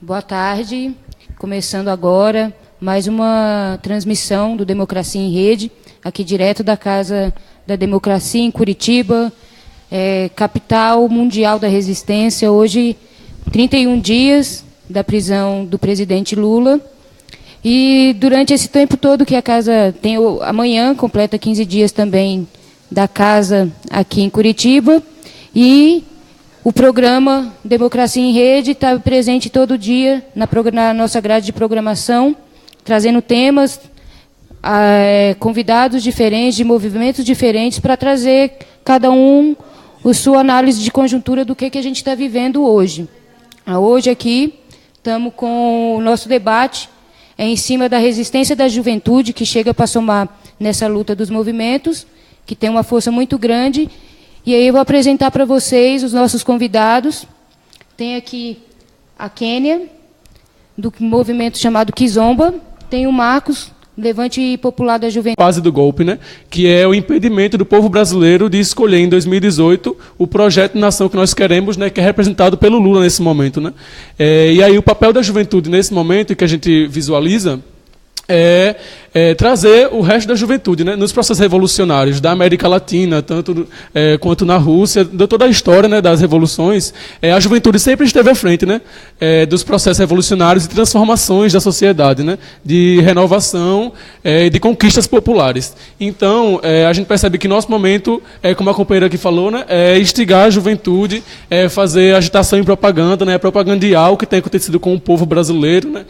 Boa tarde. Começando agora mais uma transmissão do Democracia em Rede, aqui direto da Casa da Democracia em Curitiba, capital mundial da resistência. Hoje, 31 dias da prisão do presidente Lula. E durante esse tempo todo que a casa tem, amanhã completa 15 dias também da casa aqui em Curitiba. E o programa Democracia em Rede está presente todo dia na nossa grade de programação, trazendo temas, convidados diferentes, de movimentos diferentes, para trazer cada um a sua análise de conjuntura do que a gente está vivendo hoje. Hoje aqui estamos com o nosso debate em cima da resistência da juventude, que chega para somar nessa luta dos movimentos, que tem uma força muito grande. E aí eu vou apresentar para vocês os nossos convidados. Tem aqui a Kênia, do movimento chamado Kizomba. Tem o Marcos, Levante Popular da Juventude. Fase do golpe, né? Que é o impedimento do povo brasileiro de escolher em 2018 o projeto de nação que nós queremos, né? Que é representado pelo Lula nesse momento, né? E aí o papel da juventude nesse momento que a gente visualiza é trazer o resto da juventude, né, nos processos revolucionários da América Latina, tanto quanto na Rússia, de toda a história, né, das revoluções. A juventude sempre esteve à frente, né, dos processos revolucionários e transformações da sociedade, né, de renovação e de conquistas populares. Então, a gente percebe que nosso momento, como a companheira aqui falou, né, é instigar a juventude, fazer agitação e propaganda, né, propagandear o que tem acontecido com o povo brasileiro, né,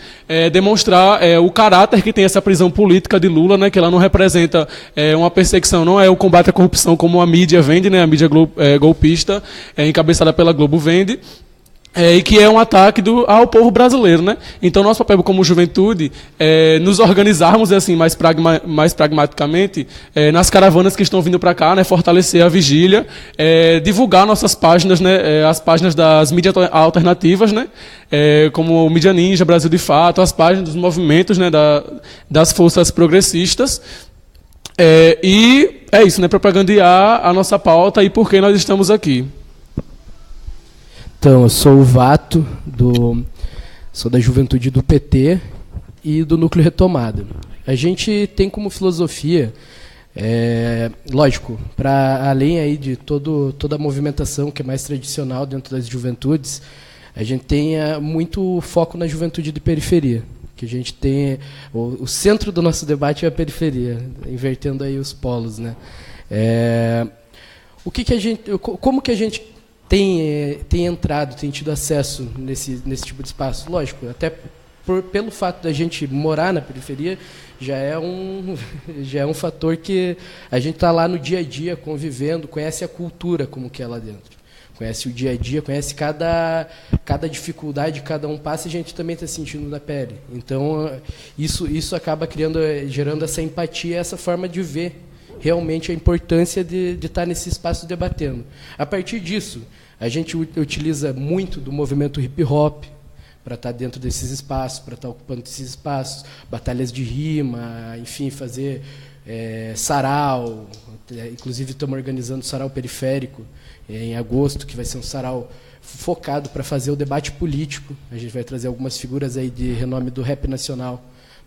demonstrar o caráter que tem essa prisão política de Lula, né, que ela não representa uma perseguição, não é o combate à corrupção como a mídia vende, né, a mídia golpista, encabeçada pela Globo vende, e que é um ataque ao povo brasileiro, né? Então, nosso papel como juventude é nos organizarmos assim, mais pragmaticamente nas caravanas que estão vindo para cá, né? Fortalecer a vigília, divulgar nossas páginas, né? As páginas das mídias alternativas, né? Como o Mídia Ninja, Brasil de Fato, as páginas dos movimentos, né? Das forças progressistas. E é isso, né? Propagandear a nossa pauta e por que nós estamos aqui. Então, eu sou o Vato, sou da juventude do PT e do Núcleo Retomada. A gente tem como filosofia, lógico, para além aí de toda a movimentação que é mais tradicional dentro das juventudes, a gente tem muito foco na juventude de periferia, que a gente tem o centro do nosso debate é a periferia, invertendo aí os polos, né? Como que a gente tem entrado, tem tido acesso nesse tipo de espaço? Lógico, até pelo fato da gente morar na periferia, já é um fator que a gente está lá no dia a dia, convivendo, conhece a cultura como que é lá dentro. Conhece o dia a dia, conhece cada dificuldade que cada um passa e a gente também está sentindo na pele. Então, isso acaba gerando essa empatia, essa forma de ver realmente a importância de estar nesse espaço debatendo. A partir disso, a gente utiliza muito do movimento hip-hop para estar dentro desses espaços, para estar ocupando esses espaços, batalhas de rima, enfim, fazer sarau. Inclusive, estamos organizando o sarau periférico em agosto, que vai ser um sarau focado para fazer o debate político. A gente vai trazer algumas figuras aí de renome do rap nacional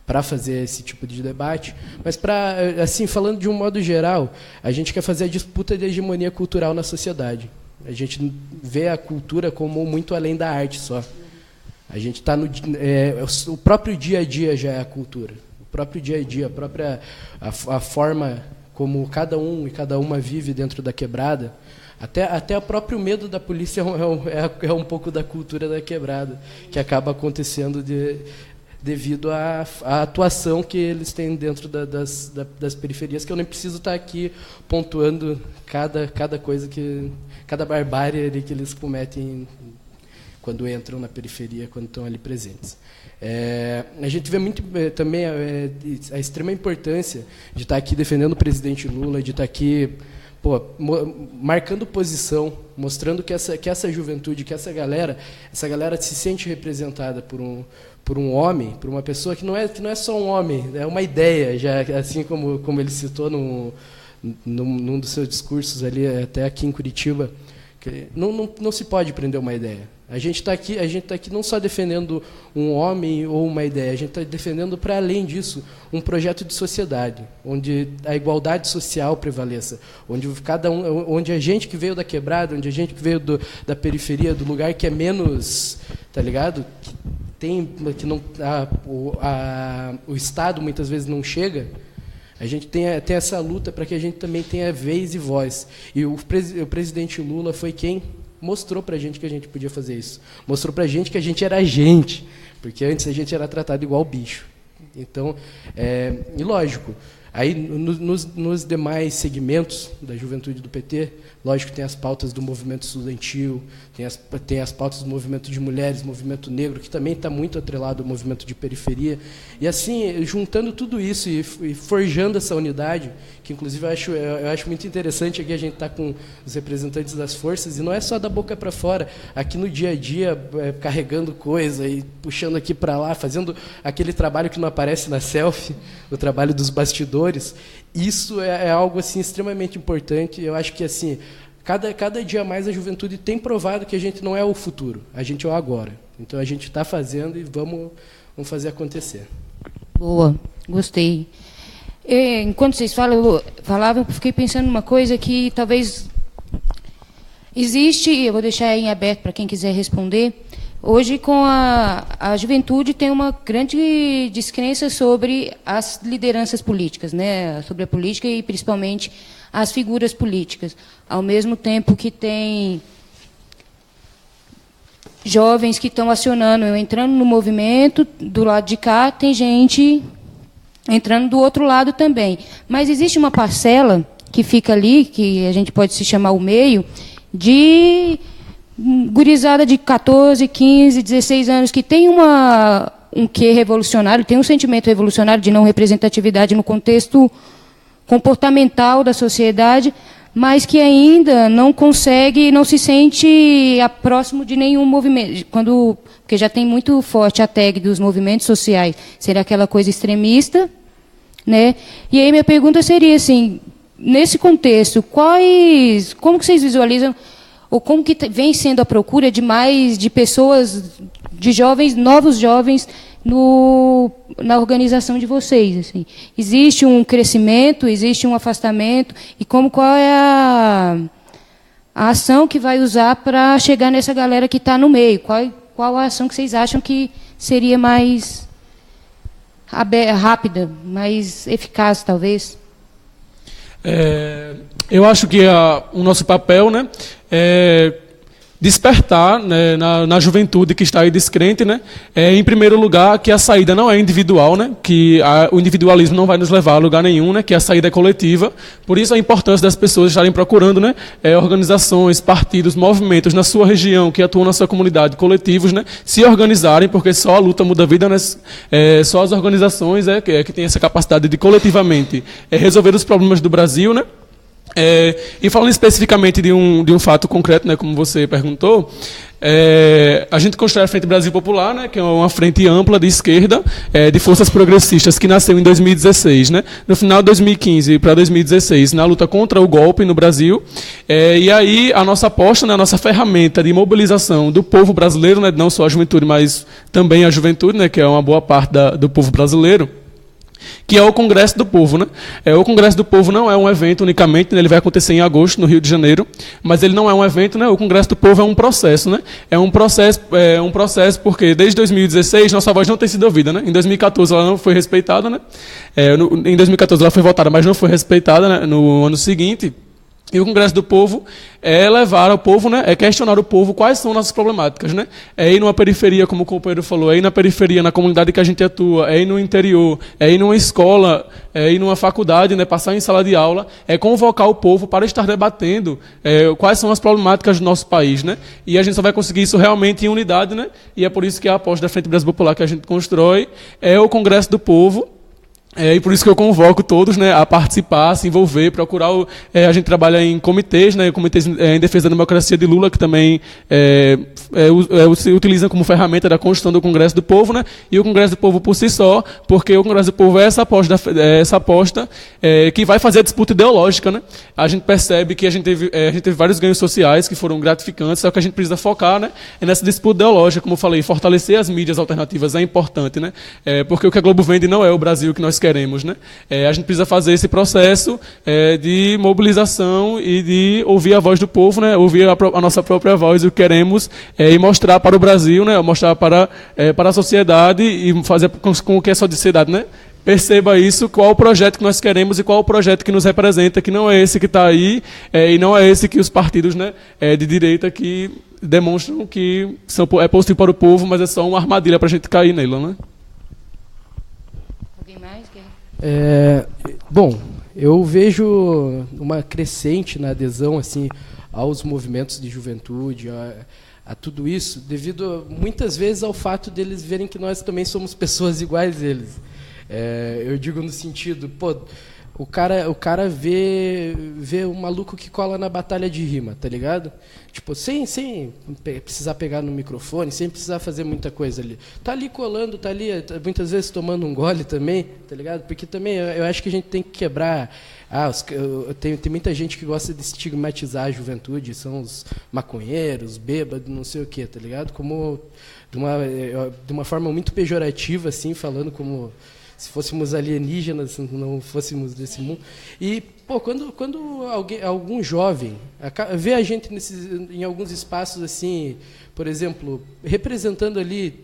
para fazer esse tipo de debate, mas assim, falando de um modo geral, a gente quer fazer a disputa de hegemonia cultural na sociedade. A gente vê a cultura como muito além da arte só. A gente está o próprio dia a dia já é a cultura. O próprio dia a dia, a forma como cada um e cada uma vive dentro da quebrada, até o próprio medo da polícia é um pouco da cultura da quebrada, que acaba acontecendo devido à atuação que eles têm dentro das periferias, que eu nem preciso estar aqui pontuando cada coisa, cada barbárie ali que eles cometem quando entram na periferia, quando estão ali presentes. A gente vê muito também a extrema importância de estar aqui defendendo o presidente Lula, de estar aqui marcando posição, mostrando que essa juventude, que essa galera se sente representada por um homem, por uma pessoa que não é só um homem, é uma ideia, já assim como ele citou num dos seus discursos ali, até aqui em Curitiba, Não se pode prender uma ideia. A gente está aqui não só defendendo um homem ou uma ideia, a gente está defendendo, para além disso, um projeto de sociedade, onde a igualdade social prevaleça, onde a gente que veio da quebrada, onde a gente que veio da periferia, do lugar que é menos, tá ligado? O Estado muitas vezes não chega. A gente tem essa luta para que a gente também tenha vez e voz. E o presidente Lula foi quem mostrou para a gente que a gente podia fazer isso. Mostrou para a gente que a gente era gente, porque antes a gente era tratado igual bicho. Então, e lógico, aí nos demais segmentos da juventude do PT, lógico que tem as pautas do movimento estudantil, tem as pautas do movimento de mulheres, movimento negro, que também está muito atrelado ao movimento de periferia. E assim, juntando tudo isso e forjando essa unidade, que inclusive eu acho muito interessante aqui a gente estar com os representantes das forças, e não é só da boca para fora, aqui no dia a dia, carregando coisa e puxando aqui para lá, fazendo aquele trabalho que não aparece na selfie, o trabalho dos bastidores. Isso é algo assim extremamente importante. Eu acho que assim, cada dia mais a juventude tem provado que a gente não é o futuro, a gente é o agora. Então a gente está fazendo e vamos fazer acontecer. Boa, gostei. Enquanto vocês falavam, eu fiquei pensando numa coisa que talvez existe, eu vou deixar em aberto para quem quiser responder. Hoje, com a juventude, tem uma grande descrença sobre as lideranças políticas, né? Sobre a política e, principalmente, as figuras políticas. Ao mesmo tempo que tem jovens que estão acionando, entrando no movimento, do lado de cá, tem gente entrando do outro lado também. Mas existe uma parcela que fica ali, que a gente pode se chamar o meio, de gurizada de 14, 15, 16 anos, que tem um quê revolucionário, tem um sentimento revolucionário de não representatividade no contexto comportamental da sociedade, mas que ainda não consegue, não se sente próximo de nenhum movimento. Porque já tem muito forte a tag dos movimentos sociais, ser aquela coisa extremista, né? E aí minha pergunta seria assim, nesse contexto, como que vocês visualizam, ou como que vem sendo a procura de pessoas, de jovens, novos jovens, na organização de vocês? Assim? Existe um crescimento, existe um afastamento, e qual é a ação que vai usar para chegar nessa galera que está no meio? Qual a ação que vocês acham que seria mais rápida, mais eficaz, talvez? Eu acho que o nosso papel, né, é despertar, né, na juventude que está aí descrente, né, em primeiro lugar, que a saída não é individual, né, que o individualismo não vai nos levar a lugar nenhum, né, que a saída é coletiva. Por isso a importância das pessoas estarem procurando, né, organizações, partidos, movimentos na sua região, que atuam na sua comunidade, coletivos, né, se organizarem, porque só a luta muda a vida, né, só as organizações que têm essa capacidade de coletivamente resolver os problemas do Brasil, né. E falando especificamente de um fato concreto, né, como você perguntou, a gente constrói a Frente Brasil Popular, né, que é uma frente ampla de esquerda, de forças progressistas, que nasceu em 2016, né, no final de 2015 para 2016, na luta contra o golpe no Brasil. E aí a nossa aposta, né, a nossa ferramenta de mobilização do povo brasileiro, né, não só a juventude, mas também a juventude, né, que é uma boa parte do povo brasileiro, que é o Congresso do Povo, né? O Congresso do Povo não é um evento unicamente, né? Ele vai acontecer em agosto, no Rio de Janeiro, mas ele não é um evento, né? O Congresso do Povo é um processo, né? É um processo porque desde 2016 nossa voz não tem sido ouvida, né? Em 2014 ela não foi respeitada, né? Em 2014 ela foi votada, mas não foi respeitada, né? No ano seguinte. E o Congresso do Povo é levar ao povo, né, é questionar o povo quais são nossas problemáticas, né? É ir numa periferia, como o companheiro falou, é ir na periferia, na comunidade que a gente atua, é ir no interior, é ir numa escola, é ir numa faculdade, né, passar em sala de aula, é convocar o povo para estar debatendo quais são as problemáticas do nosso país, né? E a gente só vai conseguir isso realmente em unidade, né? E é por isso que a aposta da Frente Brasil Popular que a gente constrói é o Congresso do Povo. E por isso que eu convoco todos, né, a participar, a se envolver, procurar. A gente trabalha em comitês, né, comitês em defesa da democracia de Lula, que também se utiliza como ferramenta da construção do Congresso do Povo, né, e o Congresso do Povo por si só, porque o Congresso do Povo é essa aposta que vai fazer a disputa ideológica, né. A gente percebe que a gente teve vários ganhos sociais que foram gratificantes, só que a gente precisa focar, né, nessa disputa ideológica, como eu falei, fortalecer as mídias alternativas é importante, né, porque o que a Globo vende não é o Brasil que nós queremos, né? A gente precisa fazer esse processo de mobilização e de ouvir a voz do povo, né? Ouvir a nossa própria voz, o que queremos, e mostrar para o Brasil, né? Mostrar para a sociedade e fazer com que a sociedade, né? Perceba isso, qual o projeto que nós queremos e qual o projeto que nos representa, que não é esse que está aí, e não é esse que os partidos, né, de direita que demonstram que é positivo para o povo, mas é só uma armadilha para a gente cair nela, né? Bom, eu vejo uma crescente na adesão assim aos movimentos de juventude, a tudo isso, devido muitas vezes ao fato deles verem que nós também somos pessoas iguais a eles. Eu digo no sentido, pô, o cara vê um maluco que cola na batalha de rima, tá ligado? Tipo, sem precisar pegar no microfone, sem precisar fazer muita coisa ali. Tá ali colando, tá ali, muitas vezes tomando um gole também, tá ligado? Porque também eu acho que a gente tem que quebrar... tem muita gente que gosta de estigmatizar a juventude, são os maconheiros, bêbados, não sei o quê, tá ligado? Como de uma forma muito pejorativa, assim, falando como... se fôssemos alienígenas, não fôssemos desse mundo. E, pô, quando algum jovem vê a gente em alguns espaços assim, por exemplo, representando ali,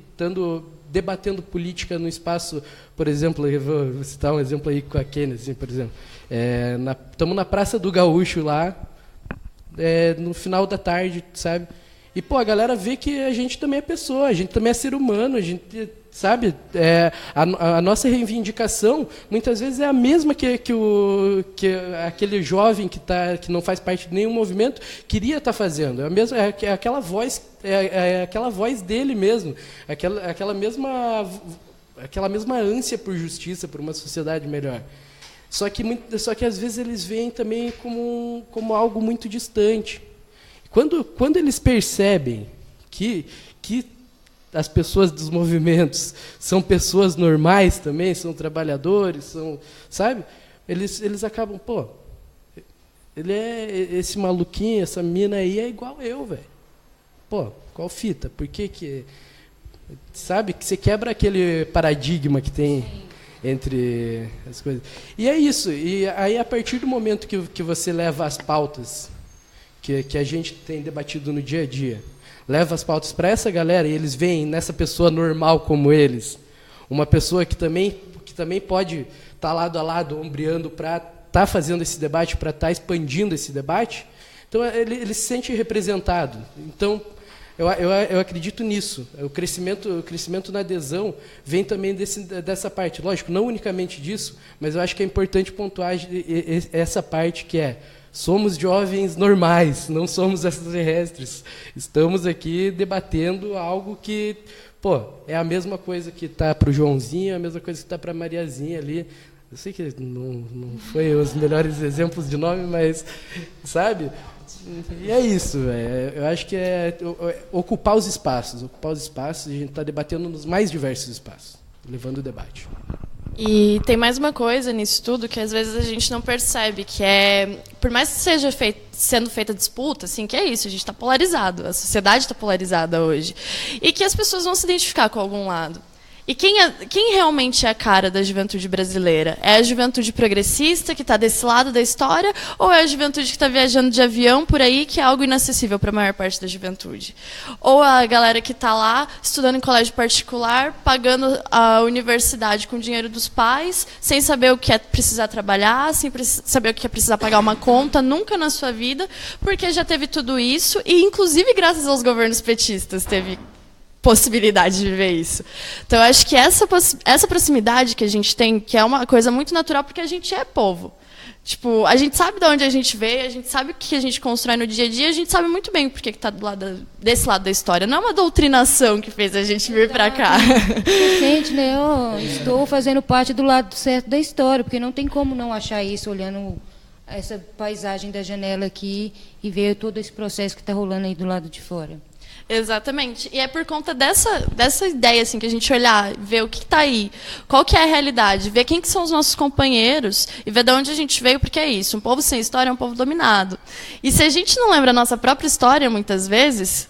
debatendo política no espaço, por exemplo, eu vou citar um exemplo aí com a Kênia, assim, por exemplo. Estamos na Praça do Gaúcho lá, no final da tarde, sabe? E, pô, a galera vê que a gente também é pessoa, a gente também é ser humano, a gente... Sabe, a nossa reivindicação muitas vezes é a mesma que aquele jovem que não faz parte de nenhum movimento queria estar fazendo. É aquela voz, aquela voz dele mesmo, aquela mesma ânsia por justiça, por uma sociedade melhor. Só que às vezes eles veem também como algo muito distante. Quando eles percebem que as pessoas dos movimentos são pessoas normais também, são trabalhadores, sabe? Eles acabam, pô, esse maluquinho, essa mina aí é igual eu, velho. Pô, qual fita? Por que sabe, que você quebra aquele paradigma que tem entre as coisas. E é isso. E aí, a partir do momento que você leva as pautas que a gente tem debatido no dia a dia, leva as pautas para essa galera e eles veem nessa pessoa normal como eles, uma pessoa que também pode estar lado a lado, ombreando para estar fazendo esse debate, para estar expandindo esse debate, então ele se sente representado. Então, eu acredito nisso. O crescimento na adesão vem também dessa parte. Lógico, não unicamente disso, mas eu acho que é importante pontuar essa parte que somos jovens normais, não somos extraterrestres. Estamos aqui debatendo algo que, pô, é a mesma coisa que está para o Joãozinho, é a mesma coisa que está para a Mariazinha ali. Eu sei que não foi os melhores exemplos de nome, mas, sabe? E é isso, eu acho que ocupar os espaços, a gente está debatendo nos mais diversos espaços, levando o debate. E tem mais uma coisa nisso tudo que às vezes a gente não percebe, que por mais que seja sendo feita disputa, assim, que é isso, a gente está polarizado, a sociedade está polarizada hoje, e que as pessoas vão se identificar com algum lado. E quem realmente é a cara da juventude brasileira? É a juventude progressista, que está desse lado da história, ou é a juventude que está viajando de avião por aí, que é algo inacessível para a maior parte da juventude? Ou a galera que está lá, estudando em colégio particular, pagando a universidade com o dinheiro dos pais, sem saber o que é precisar trabalhar, sem saber o que é precisar pagar uma conta, nunca na sua vida, porque já teve tudo isso, e inclusive graças aos governos petistas teve possibilidade de viver isso. Então, eu acho que essa proximidade que a gente tem, que é uma coisa muito natural, porque a gente é povo. Tipo, a gente sabe de onde a gente veio, a gente sabe o que a gente constrói no dia a dia, a gente sabe muito bem porque que está desse lado da história. Não é uma doutrinação que fez a gente vir para cá. Você sente, né? Estou fazendo parte do lado certo da história, porque não tem como não achar isso olhando essa paisagem da janela aqui e ver todo esse processo que está rolando aí do lado de fora. Exatamente. E é por conta dessa ideia assim, que a gente olhar, ver o que está aí, qual que é a realidade, ver quem que são os nossos companheiros e ver de onde a gente veio, porque é isso. Um povo sem história é um povo dominado. E se a gente não lembra a nossa própria história, muitas vezes,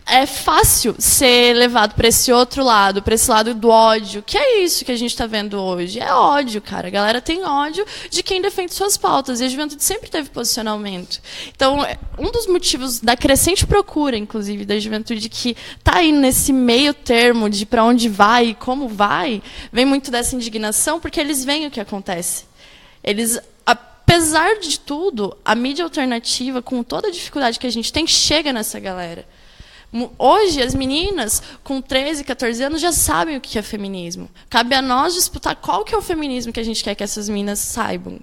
é fácil ser levado para esse outro lado, para esse lado do ódio, que é isso que a gente está vendo hoje. É ódio, cara. A galera tem ódio de quem defende suas pautas. E a juventude sempre teve posicionamento. Então, um dos motivos da crescente procura, inclusive, da juventude que está aí nesse meio termo de para onde vai e como vai, vem muito dessa indignação, porque eles veem o que acontece. Eles... Apesar de tudo, a mídia alternativa, com toda a dificuldade que a gente tem, chega nessa galera. Hoje, as meninas com 13, 14 anos já sabem o que é feminismo. Cabe a nós disputar qual que é o feminismo que a gente quer que essas meninas saibam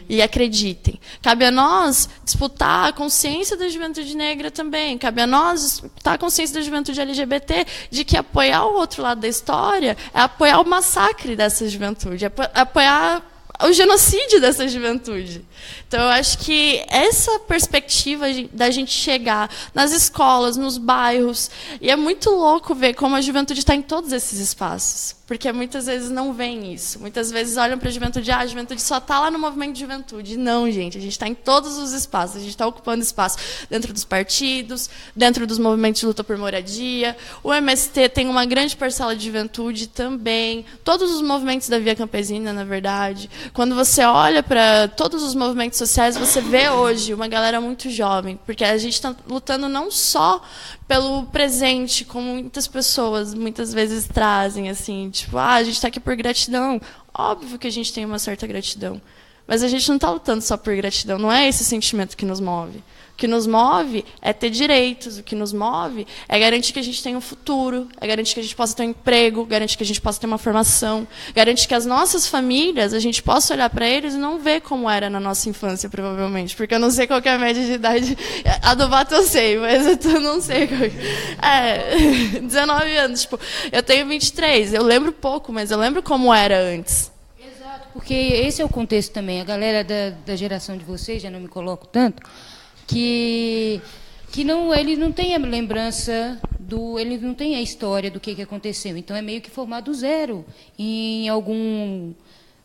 e acreditem. Cabe a nós disputar a consciência da juventude negra também. Cabe a nós disputar a consciência da juventude LGBT de que apoiar o outro lado da história é apoiar o massacre dessa juventude, é apoiar o genocídio dessa juventude. Então, eu acho que essa perspectiva da gente chegar nas escolas, nos bairros, e é muito louco ver como a juventude está em todos esses espaços, porque muitas vezes não veem isso. Muitas vezes olham para a juventude, a juventude só está lá no movimento de juventude. Não, gente, a gente está em todos os espaços, a gente está ocupando espaço dentro dos partidos, dentro dos movimentos de luta por moradia. O MST tem uma grande parcela de juventude também, todos os movimentos da Via Campesina, na verdade. Quando você olha para todos os movimentos sociais, você vê hoje uma galera muito jovem, porque a gente está lutando não só pelo presente, como muitas pessoas muitas vezes trazem, assim, tipo, a gente está aqui por gratidão. Óbvio que a gente tem uma certa gratidão, mas a gente não está lutando só por gratidão, não é esse sentimento que nos move. O que nos move é ter direitos, o que nos move é garantir que a gente tenha um futuro, é garantir que a gente possa ter um emprego, garantir que a gente possa ter uma formação, garantir que as nossas famílias, a gente possa olhar para eles e não ver como era na nossa infância, provavelmente, porque eu não sei qual que é a média de idade. A do Vato eu sei, mas eu não sei. 19 anos, tipo, eu tenho 23, eu lembro pouco, mas eu lembro como era antes. Exato, porque esse é o contexto também. A galera da geração de vocês, já não me coloco tanto, que não, ele não tem a lembrança ele não tem a história do que aconteceu, então é meio que formar do zero em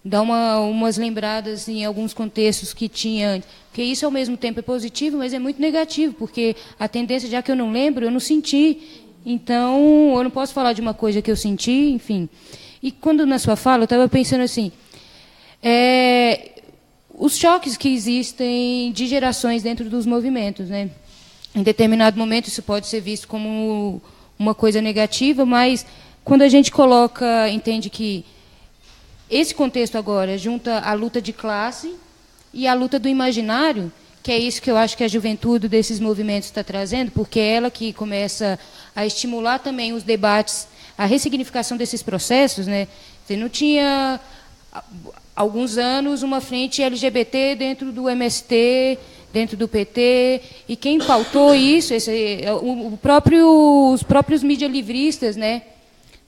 dá umas lembradas em alguns contextos que tinha antes, porque isso ao mesmo tempo é positivo, mas é muito negativo, porque a tendência, já que eu não lembro, eu não senti, então eu não posso falar de uma coisa que eu senti, enfim. E quando na sua fala eu estava pensando assim, os choques que existem de gerações dentro dos movimentos, né? Em determinado momento isso pode ser visto como uma coisa negativa, mas quando a gente entende que esse contexto agora junta a luta de classe e a luta do imaginário, que é isso que eu acho que a juventude desses movimentos está trazendo, porque é ela que começa a estimular também os debates, a ressignificação desses processos, né? Você não tinha alguns anos uma frente LGBT dentro do MST, dentro do PT, e quem pautou isso, os próprios mídias livristas, né?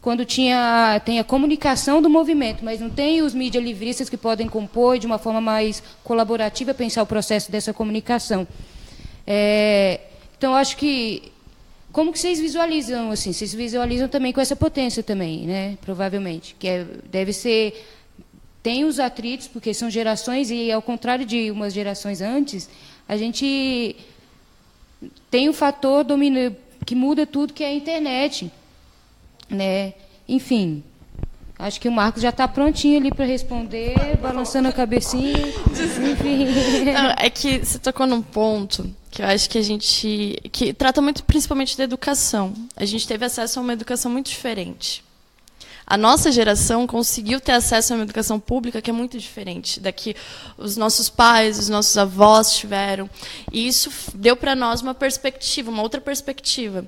Quando tem a comunicação do movimento, mas não tem os mídias livristas que podem compor de uma forma mais colaborativa, pensar o processo dessa comunicação. Então, acho que... Como que vocês visualizam? Assim, vocês visualizam também com essa potência também, né? Provavelmente. Que deve ser... Tem os atritos, porque são gerações, e ao contrário de umas gerações antes, a gente tem o fator que muda tudo, que é a internet, né? Enfim, acho que o Marcos já está prontinho ali para responder, balançando a cabecinha. Enfim. Não, é que você tocou num ponto que eu acho que trata muito principalmente da educação. A gente teve acesso a uma educação muito diferente. A nossa geração conseguiu ter acesso a uma educação pública que é muito diferente da que os nossos pais, os nossos avós tiveram. E isso deu para nós uma perspectiva, uma outra perspectiva.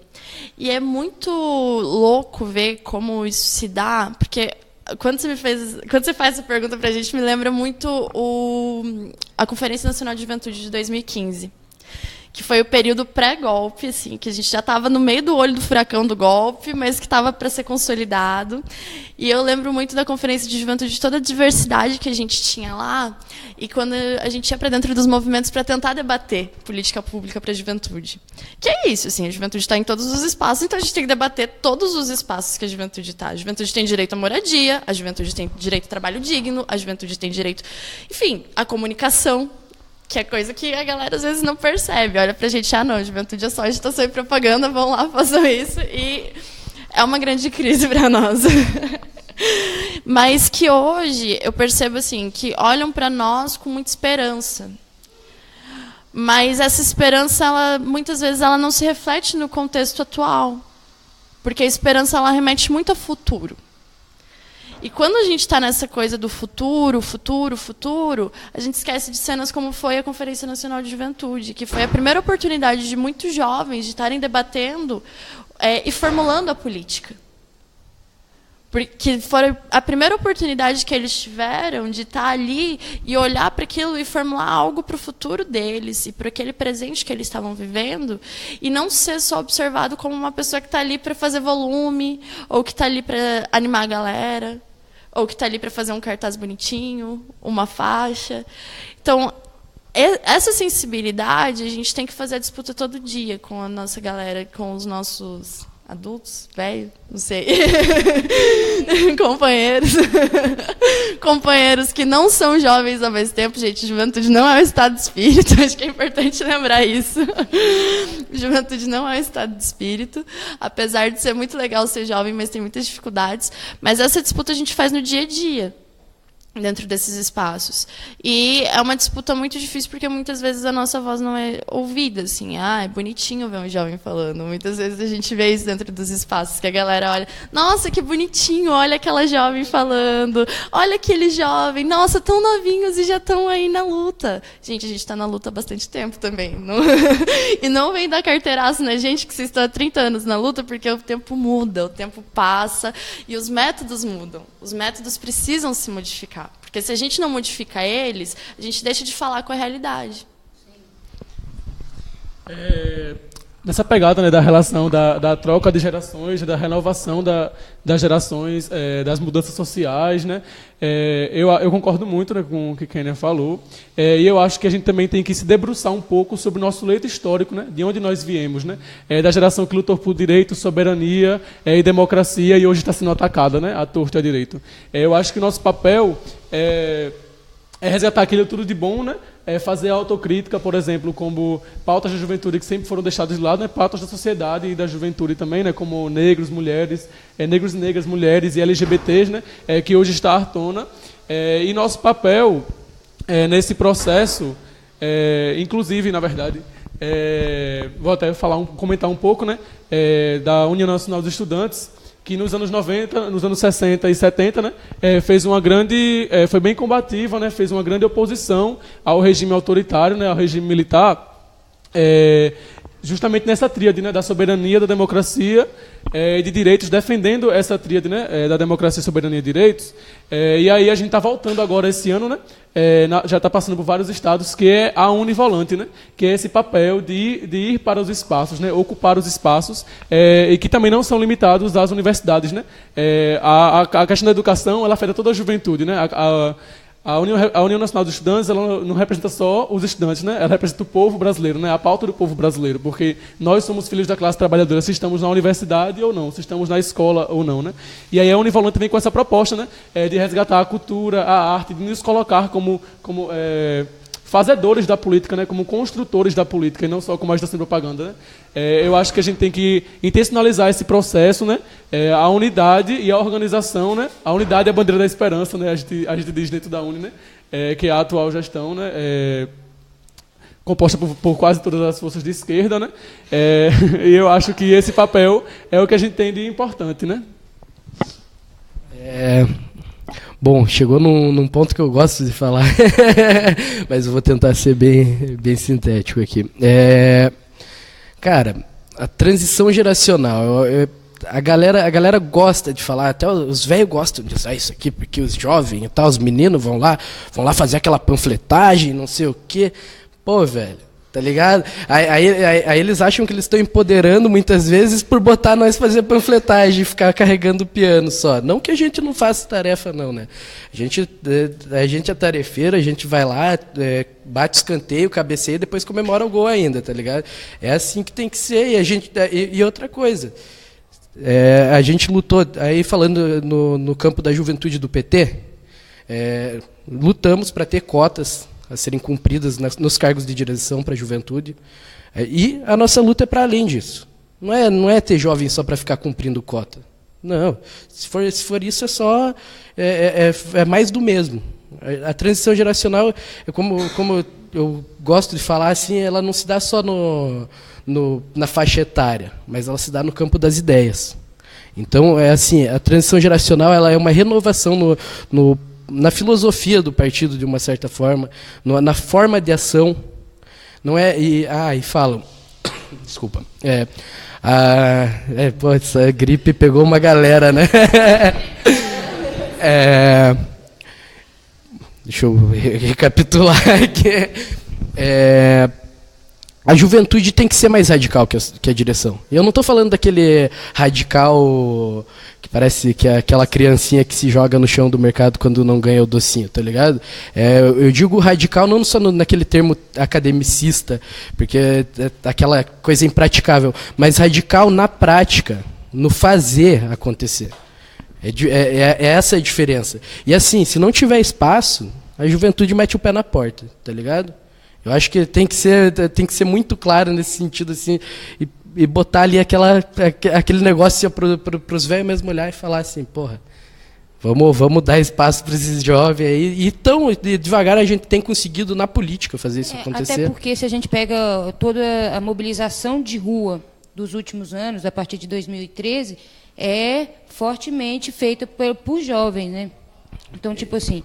E é muito louco ver como isso se dá, porque quando você faz essa pergunta pra gente, me lembra muito a Conferência Nacional de Juventude de 2015. Que foi o período pré-golpe, assim, que a gente já estava no meio do olho do furacão do golpe, mas que estava para ser consolidado. E eu lembro muito da Conferência de Juventude, de toda a diversidade que a gente tinha lá, e quando a gente ia para dentro dos movimentos para tentar debater política pública para a juventude. Que é isso, assim, a juventude está em todos os espaços, então a gente tem que debater todos os espaços que a juventude está. A juventude tem direito à moradia, a juventude tem direito ao trabalho digno, a juventude tem direito, enfim, à comunicação, que é coisa que a galera às vezes não percebe. Olha pra gente, não, juventude é só agitação e propaganda, vão lá, façam isso. E é uma grande crise para nós. Mas que hoje eu percebo assim, que olham para nós com muita esperança. Mas essa esperança, muitas vezes, ela não se reflete no contexto atual. Porque a esperança, ela remete muito a futuro. E quando a gente está nessa coisa do futuro, a gente esquece de cenas como foi a Conferência Nacional de Juventude, que foi a primeira oportunidade de muitos jovens de estarem debatendo e formulando a política. Porque foi a primeira oportunidade que eles tiveram de estar ali e olhar para aquilo e formular algo para o futuro deles e para aquele presente que eles estavam vivendo, e não ser só observado como uma pessoa que está ali para fazer volume, ou que está ali para animar a galera, ou que está ali para fazer um cartaz bonitinho, uma faixa. Então, essa sensibilidade, a gente tem que fazer a disputa todo dia com a nossa galera, com os nossos adultos, velho, não sei, companheiros que não são jovens ao mesmo tempo. Gente, juventude não é um estado de espírito, acho que é importante lembrar isso. Juventude não é um estado de espírito, apesar de ser muito legal ser jovem, mas tem muitas dificuldades. Mas essa disputa a gente faz no dia a dia, dentro desses espaços. E é uma disputa muito difícil, porque muitas vezes a nossa voz não é ouvida, assim. É bonitinho ver um jovem falando. Muitas vezes a gente vê isso dentro dos espaços, que a galera olha, nossa, que bonitinho, olha aquela jovem falando, olha aquele jovem, nossa, tão novinhos e já estão aí na luta. Gente, a gente está na luta há bastante tempo também. E não vem dar carteiraço na gente que vocês estão há 30 anos na luta, porque o tempo muda, o tempo passa e os métodos mudam. Os métodos precisam se modificar. Porque se a gente não modifica eles, a gente deixa de falar com a realidade. Nessa pegada, né, da relação da troca de gerações, da renovação das gerações, das mudanças sociais, né, eu concordo muito, né, com o que Kênia falou, e eu acho que a gente também tem que se debruçar um pouco sobre o nosso leito histórico, né, de onde nós viemos, né, da geração que lutou por direito, soberania e democracia, e hoje está sendo atacada, né, à torta e à direito. Eu acho que o nosso papel é resgatar aquilo tudo de bom, né? Fazer autocrítica, por exemplo, como pautas da juventude que sempre foram deixadas de lado, né? Pautas da sociedade e da juventude também, né? Como negros, mulheres, negros e negras, mulheres e LGBTs, né? Que hoje está à tona. E nosso papel nesse processo, inclusive, na verdade, vou até comentar um pouco, né? Da União Nacional dos Estudantes, que nos anos 90, nos anos 60 e 70, né, fez uma grande, foi bem combativa, né, fez uma grande oposição ao regime autoritário, né, ao regime militar, justamente nessa tríade, né, da soberania, da democracia e de direitos, defendendo essa tríade, né, da democracia, soberania e direitos. E aí a gente está voltando agora esse ano, né, já está passando por vários estados, que é a Univolante, né, que é esse papel de ir para os espaços, né, ocupar os espaços, e que também não são limitados às universidades, né. A questão da educação, ela afeta toda a juventude, né. A União Nacional dos Estudantes, ela não representa só os estudantes, né? Ela representa o povo brasileiro, né? A pauta do povo brasileiro, porque nós somos filhos da classe trabalhadora, se estamos na universidade ou não, se estamos na escola ou não, né? E aí a Univolante vem com essa proposta, né? De resgatar a cultura, a arte, de nos colocar como fazedores da política, né? Como construtores da política, e não só como agitação de propaganda, né? Eu acho que a gente tem que intencionalizar esse processo, né? A unidade e a organização, né? A unidade é a bandeira da esperança, né? A gente diz dentro da Uni, né? Que é a atual gestão, né? Composta por quase todas as forças de esquerda, né? E eu acho que esse papel é o que a gente tem de importante, né? Bom, chegou num ponto que eu gosto de falar, mas eu vou tentar ser bem sintético aqui. Cara, a transição geracional, a galera gosta de falar, até os velhos gostam de usar isso aqui, porque os jovens e tal, os meninos vão lá fazer aquela panfletagem, não sei o quê. Pô, velho, tá ligado? Aí eles acham que eles estão empoderando muitas vezes por botar nós fazer panfletagem e ficar carregando o piano só. Não que a gente não faça tarefa, não, né? A gente é tarefeiro, a gente vai lá, bate escanteio, cabeceia e depois comemora o gol ainda, tá ligado? É assim que tem que ser. E outra coisa, a gente lutou, aí falando no campo da juventude do PT, lutamos para ter cotas a serem cumpridas nos cargos de direção para a juventude. E a nossa luta é para além disso. Não é ter jovem só para ficar cumprindo cota. Não. Se for isso, é mais do mesmo. A transição geracional, como eu gosto de falar, assim, ela não se dá só na faixa etária, mas ela se dá no campo das ideias. Então, assim, a transição geracional ela é uma renovação na filosofia do partido, de uma certa forma, na forma de ação. Não é. E falam. Desculpa. Essa gripe pegou uma galera, né? Deixa eu recapitular aqui. A juventude tem que ser mais radical que a direção. Eu não estou falando daquele radical que parece que é aquela criancinha que se joga no chão do mercado quando não ganha o docinho, tá ligado? Eu digo radical não só naquele termo academicista, porque é aquela coisa impraticável, mas radical na prática, no fazer acontecer. Essa a diferença. E assim, se não tiver espaço, a juventude mete o pé na porta, tá ligado? Eu acho que tem que ser muito claro nesse sentido, assim, e botar ali aquele negócio para os velhos mesmo olhar e falar assim, porra, vamos dar espaço para esses jovens aí. E devagar a gente tem conseguido na política fazer isso acontecer. Até porque se a gente pega toda a mobilização de rua dos últimos anos, a partir de 2013, é fortemente feita por jovens, né? Então, tipo assim,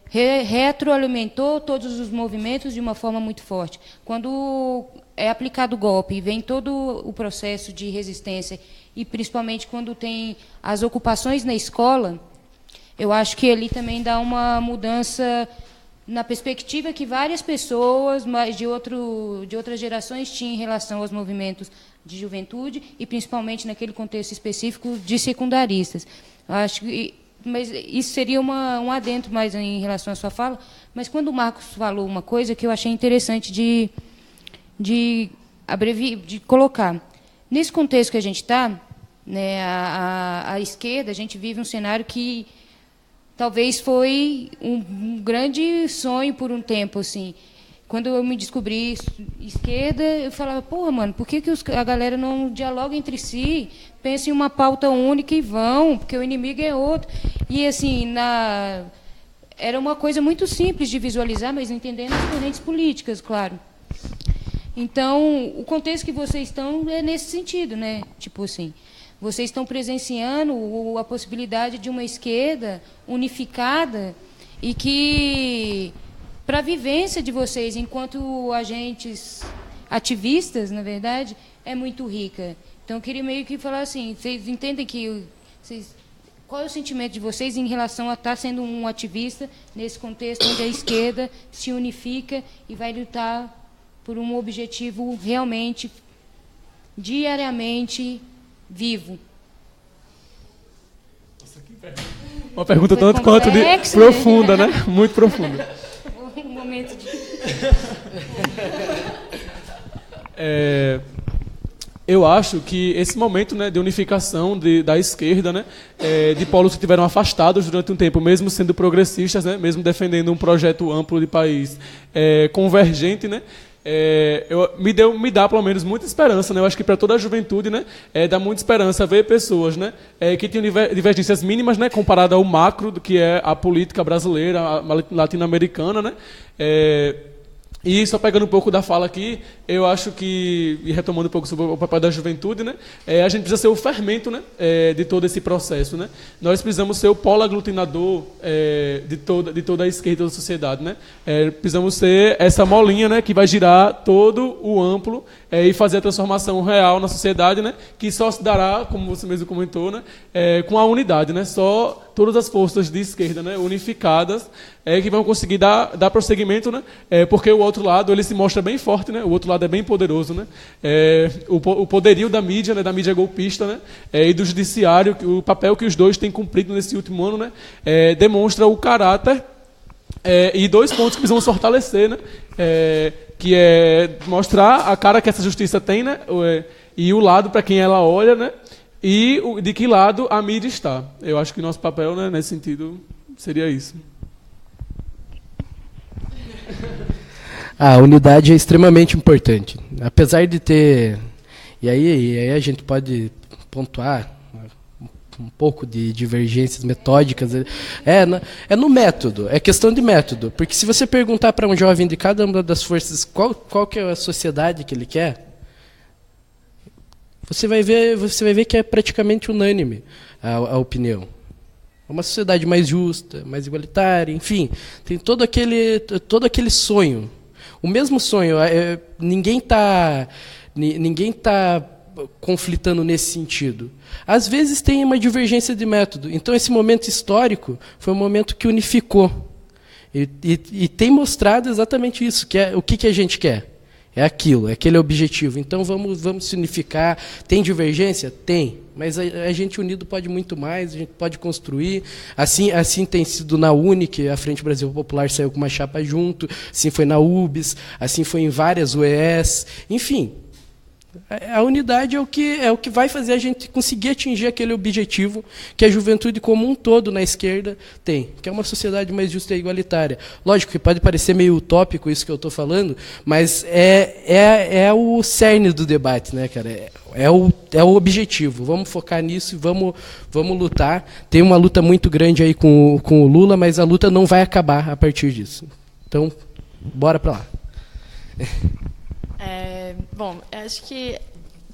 retroalimentou todos os movimentos de uma forma muito forte. Quando é aplicado o golpe e vem todo o processo de resistência, e principalmente quando tem as ocupações na escola, eu acho que ali também dá uma mudança na perspectiva que várias pessoas de outras gerações tinham em relação aos movimentos de juventude e principalmente naquele contexto específico de secundaristas. Eu acho que mas isso seria um adendo mais em relação à sua fala, mas quando o Marcos falou uma coisa que eu achei interessante de colocar. Nesse contexto que a gente está, né, a esquerda, a gente vive um cenário que talvez foi um grande sonho por um tempo, assim. Quando eu me descobri esquerda, eu falava, porra, mano, por que a galera não dialoga entre si, pensa em uma pauta única e vão, porque o inimigo é outro. E, assim, era uma coisa muito simples de visualizar, mas entendendo as correntes políticas, claro. Então, o contexto que vocês estão é nesse sentido, né? Tipo assim, vocês estão presenciando a possibilidade de uma esquerda unificada e que, para a vivência de vocês, enquanto agentes ativistas, na verdade, é muito rica. Então, eu queria meio que falar assim, vocês entendem qual é o sentimento de vocês em relação a estar sendo um ativista nesse contexto onde a esquerda se unifica e vai lutar por um objetivo realmente, diariamente, vivo? Uma pergunta tanto quanto profunda, né? Muito profunda. Um momento de... Eu acho que esse momento, né, de unificação da esquerda, né, de polos que tiveram afastados durante um tempo, mesmo sendo progressistas, né, mesmo defendendo um projeto amplo de país convergente, né, me dá pelo menos muita esperança, né? Eu acho que para toda a juventude, né, dá muita esperança ver pessoas, né, que tinham divergências mínimas, né, comparada ao macro do que é a política brasileira, a latino-americana, né, E só pegando um pouco da fala aqui, eu acho que, e retomando um pouco sobre o papel da juventude, né, a gente precisa ser o fermento, né, de todo esse processo. Né? Nós precisamos ser o polo aglutinador de toda a esquerda da sociedade. Né? Precisamos ser essa molinha, né, que vai girar todo o amplo e fazer a transformação real na sociedade, né, que só se dará, como você mesmo comentou, né, com a unidade. Né? Só todas as forças de esquerda, né, unificadas, que vão conseguir dar prosseguimento, né, porque o outro lado ele se mostra bem forte, né, o outro lado é bem poderoso. Né, o poderio da mídia, né, da mídia golpista, né, e do judiciário, o papel que os dois têm cumprido nesse último ano, né, demonstra o caráter e 2 pontos que precisamos fortalecer, né, que é mostrar a cara que essa justiça tem, né, e o lado para quem ela olha, né, e de que lado a mídia está. Eu acho que o nosso papel, né, nesse sentido, seria isso. A unidade é extremamente importante. Apesar de ter... E aí a gente pode pontuar um pouco de divergências metódicas. É no método, é questão de método. Porque se você perguntar para um jovem de cada uma das forças qual que é a sociedade que ele quer, você vai ver que é praticamente unânime a opinião. É uma sociedade mais justa, mais igualitária, enfim, tem todo aquele sonho. O mesmo sonho, ninguém está conflitando nesse sentido. Às vezes tem uma divergência de método. Então, esse momento histórico foi um momento que unificou. E tem mostrado exatamente isso, que é o que a gente quer. É aquilo, é aquele objetivo. Então, vamos se unificar. Tem divergência? Tem. Mas a gente unido pode muito mais, a gente pode construir. Assim tem sido na UNE, que a Frente Brasil Popular saiu com uma chapa junto, assim foi na UBS, assim foi em várias UES. Enfim, a unidade é o que vai fazer a gente conseguir atingir aquele objetivo que a juventude como um todo na esquerda tem, que é uma sociedade mais justa e igualitária. Lógico que pode parecer meio utópico isso que eu estou falando, mas é o cerne do debate, né, cara? É o objetivo. Vamos focar nisso e vamos lutar. Tem uma luta muito grande aí com o Lula, mas a luta não vai acabar a partir disso. Então, bora para lá. Bom, acho que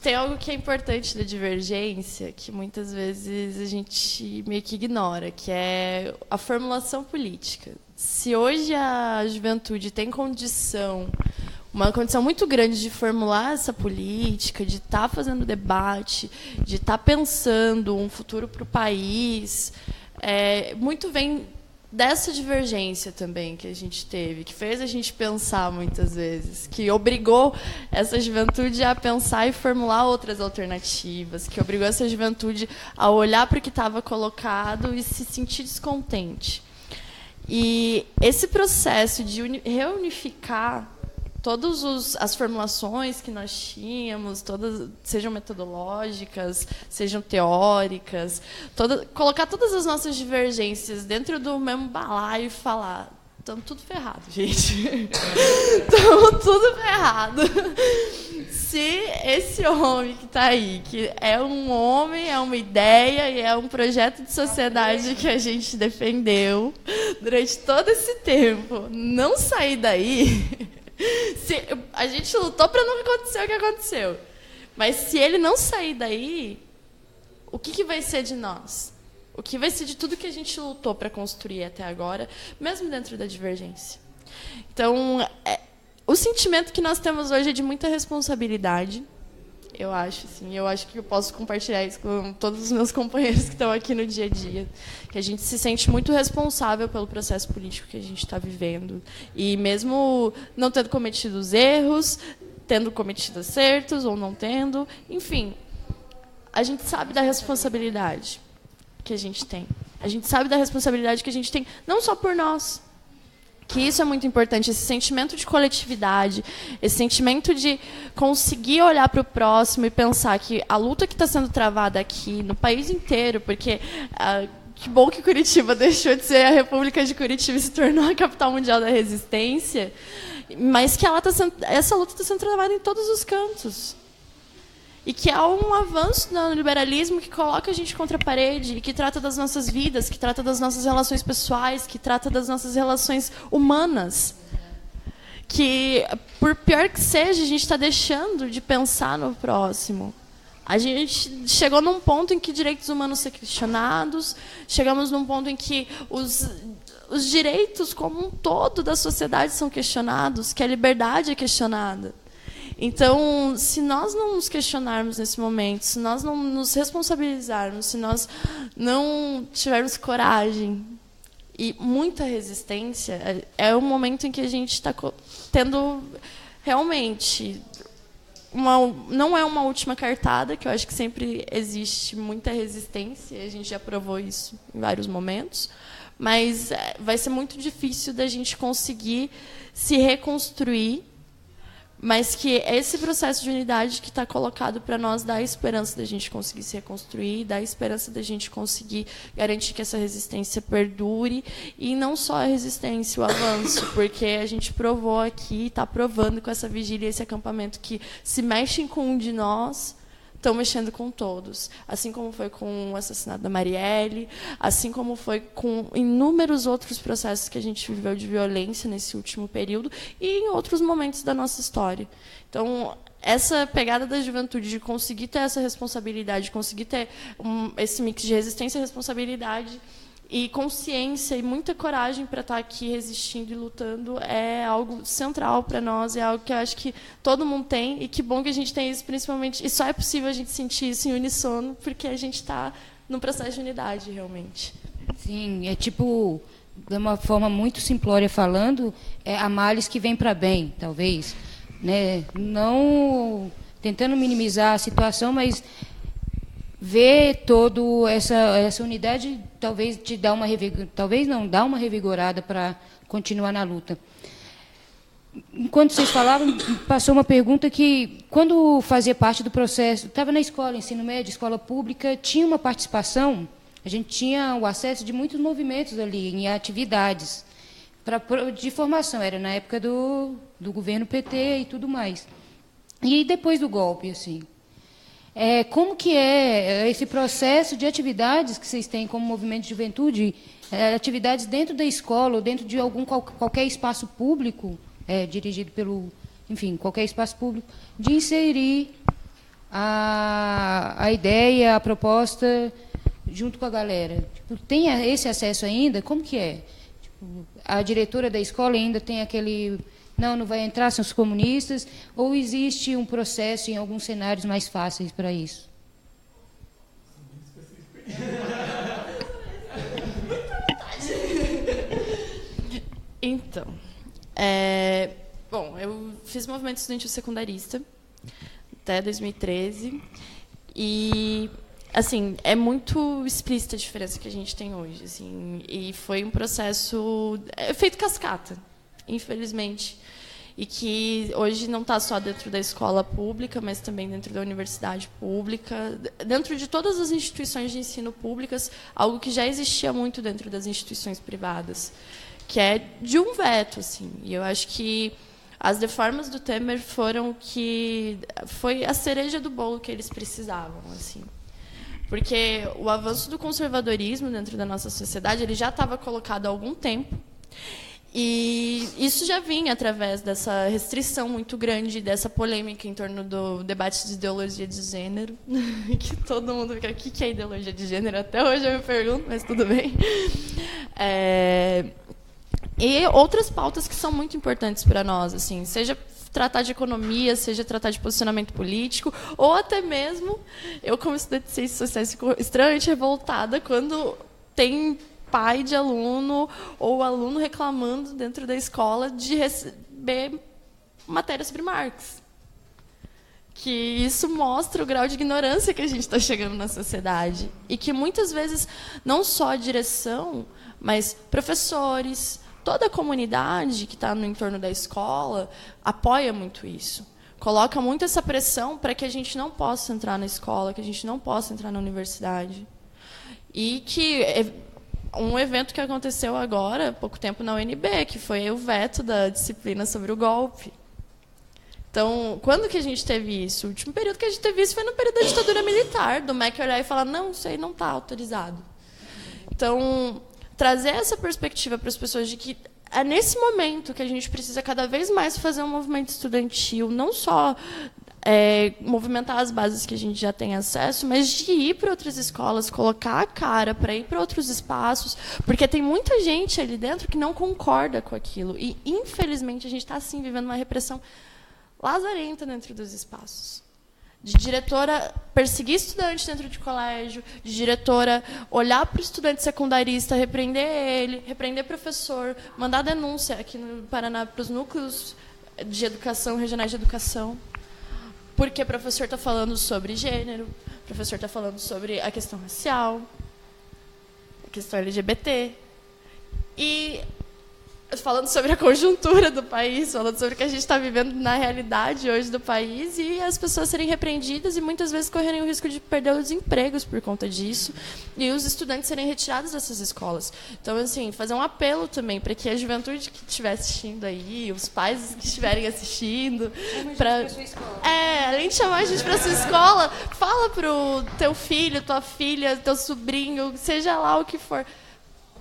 tem algo que é importante da divergência, que muitas vezes a gente meio que ignora, que é a formulação política. Se hoje a juventude tem uma condição muito grande de formular essa política, de estar fazendo debate, de estar pensando um futuro para o país, muito vem dessa divergência também que a gente teve, que fez a gente pensar muitas vezes, que obrigou essa juventude a pensar e formular outras alternativas, que obrigou essa juventude a olhar para o que estava colocado e se sentir descontente. E esse processo de reunificar todas as formulações que nós tínhamos, todas, sejam metodológicas, sejam teóricas, colocar todas as nossas divergências dentro do mesmo balaio e falar: estamos tudo ferrado, gente. Estamos tudo ferrado. Se esse homem que está aí, que é um homem, é uma ideia e é um projeto de sociedade que a gente defendeu durante todo esse tempo, não sair daí... a gente lutou para não acontecer o que aconteceu. Mas se ele não sair daí, o que vai ser de nós? O que vai ser de tudo que a gente lutou para construir até agora, mesmo dentro da divergência? Então, o sentimento que nós temos hoje é de muita responsabilidade. Eu acho, assim, que eu posso compartilhar isso com todos os meus companheiros que estão aqui no dia a dia, que a gente se sente muito responsável pelo processo político que a gente está vivendo. E mesmo não tendo cometido os erros, tendo cometido acertos ou não tendo, enfim, a gente sabe da responsabilidade que a gente tem. A gente sabe da responsabilidade que a gente tem, não só por nós, que isso é muito importante, esse sentimento de coletividade, esse sentimento de conseguir olhar para o próximo e pensar que a luta que está sendo travada aqui, no país inteiro, porque que bom que Curitiba deixou de ser a República de Curitiba e se tornou a capital mundial da resistência, mas que essa luta está sendo travada em todos os cantos. E que há um avanço no liberalismo que coloca a gente contra a parede, e que trata das nossas vidas, que trata das nossas relações pessoais, que trata das nossas relações humanas. que, por pior que seja, a gente está deixando de pensar no próximo. A gente chegou num ponto em que direitos humanos são questionados, chegamos num ponto em que os direitos como um todo da sociedade são questionados, que a liberdade é questionada. Então, se nós não nos questionarmos nesse momento, se nós não nos responsabilizarmos, se nós não tivermos coragem e muita resistência, é o momento em que a gente está tendo realmente... não é uma última cartada, que eu acho que sempre existe muita resistência, a gente já provou isso em vários momentos, mas vai ser muito difícil da gente conseguir se reconstruir, mas que esse processo de unidade que está colocado para nós dá a esperança da gente conseguir se reconstruir, dá a esperança da gente conseguir garantir que essa resistência perdure, e não só a resistência, o avanço, porque a gente provou aqui, está provando com essa vigília, esse acampamento, que se mexem com um de nós, estão mexendo com todos. Assim como foi com o assassinato da Marielle, assim como foi com inúmeros outros processos que a gente viveu de violência nesse último período e em outros momentos da nossa história. Então, essa pegada da juventude de conseguir ter essa responsabilidade, conseguir ter esse mix de resistência e responsabilidade e consciência e muita coragem para estar aqui resistindo e lutando é algo central para nós, é algo que eu acho que todo mundo tem, e que bom que a gente tem isso, principalmente, e só é possível a gente sentir isso em uníssono porque a gente está num processo de unidade, realmente. Sim, é tipo, de uma forma muito simplória falando, há males que vêm para bem, talvez, né? Não tentando minimizar a situação, mas ver toda essa unidade talvez te dá dá uma revigorada para continuar na luta. Enquanto vocês falavam, passou uma pergunta que, quando fazia parte do processo, estava na escola, ensino médio, escola pública, tinha uma participação, a gente tinha o acesso de muitos movimentos ali, em atividades de formação, era na época do governo PT e tudo mais. E depois do golpe, assim, como que é esse processo de atividades que vocês têm como movimento de juventude, atividades dentro da escola ou dentro de qualquer espaço público, dirigido pelo, enfim, qualquer espaço público, de inserir a ideia, a proposta junto com a galera? Tipo, tem esse acesso ainda? Como que é? Tipo, a diretora da escola ainda tem aquele... Não vai entrar, são os comunistas, ou existe um processo em alguns cenários mais fáceis para isso? Então, bom, eu fiz movimento estudantil secundarista até 2013, e assim, é muito explícita a diferença que a gente tem hoje, assim, e foi um processo feito cascata, infelizmente, e que hoje não está só dentro da escola pública, mas também dentro da universidade pública, dentro de todas as instituições de ensino públicas, algo que já existia muito dentro das instituições privadas, que é de um veto, assim. E eu acho que as reformas do Temer foi a cereja do bolo que eles precisavam, assim. Porque o avanço do conservadorismo dentro da nossa sociedade, ele já estava colocado há algum tempo. E isso já vinha através dessa restrição muito grande, dessa polêmica em torno do debate de ideologia de gênero, que todo mundo fica, o que é ideologia de gênero? Até hoje eu me pergunto, mas tudo bem. E outras pautas que são muito importantes para nós, assim, seja tratar de economia, seja tratar de posicionamento político, ou até mesmo, eu como estudante de ciências sociais fico extremamente revoltada quando tem pai de aluno ou aluno reclamando dentro da escola de receber matéria sobre Marx. Que isso mostra o grau de ignorância que a gente está chegando na sociedade. E que, muitas vezes, não só a direção, mas professores, toda a comunidade que está no entorno da escola apoia muito isso. Coloca muito essa pressão para que a gente não possa entrar na escola, que a gente não possa entrar na universidade. E que... um evento que aconteceu agora, há pouco tempo, na UNB, que foi o veto da disciplina sobre o golpe. Então, quando que a gente teve isso? O último período que a gente teve isso foi no período da ditadura militar, do MEC olhar e falar, não, isso aí não está autorizado. Então, trazer essa perspectiva para as pessoas de que é nesse momento que a gente precisa cada vez mais fazer um movimento estudantil, não só movimentar as bases que a gente já tem acesso, mas de ir para outras escolas, colocar a cara para ir para outros espaços, porque tem muita gente ali dentro que não concorda com aquilo. E, infelizmente, a gente está, assim, vivendo uma repressão lazarenta dentro dos espaços. De diretora perseguir estudante dentro de colégio, de diretora olhar para o estudante secundarista, repreender ele, repreender professor, mandar denúncia aqui no Paraná para os núcleos de educação, regionais de educação, porque o professor está falando sobre gênero, o professor está falando sobre a questão racial, a questão LGBT, e falando sobre a conjuntura do país, falando sobre o que a gente está vivendo na realidade hoje do país, e as pessoas serem repreendidas e muitas vezes correrem o risco de perder os empregos por conta disso, e os estudantes serem retirados dessas escolas. Então, assim, fazer um apelo também para que a juventude que estiver assistindo aí, os pais que estiverem assistindo, além de chamar a gente para sua escola, fala pro teu filho, tua filha, teu sobrinho, seja lá o que for,